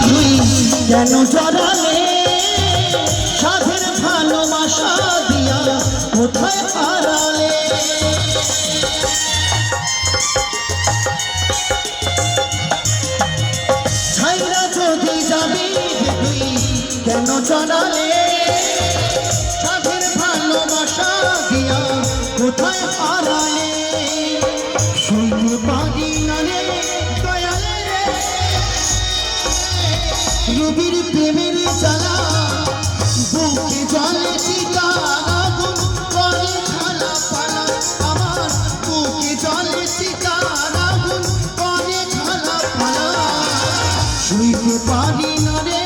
তুই কেন জড়ালে সাধের ভালোবাসা দিয়া কোথায় হারালে ছাইরা যদি যাবি তুই কেন জড়ালে সাধের ভালোবাসা দিয়া কোথায় হারালে শুনতে পারি না রে দয়ালে রে রবির প্রেমের জ্বালা বুকে জলে চিতার আগুন করে ঝালা পালা আমার বুকে জলে চিতার আগুন করে ঝালা পালা শুইতে পারি না রে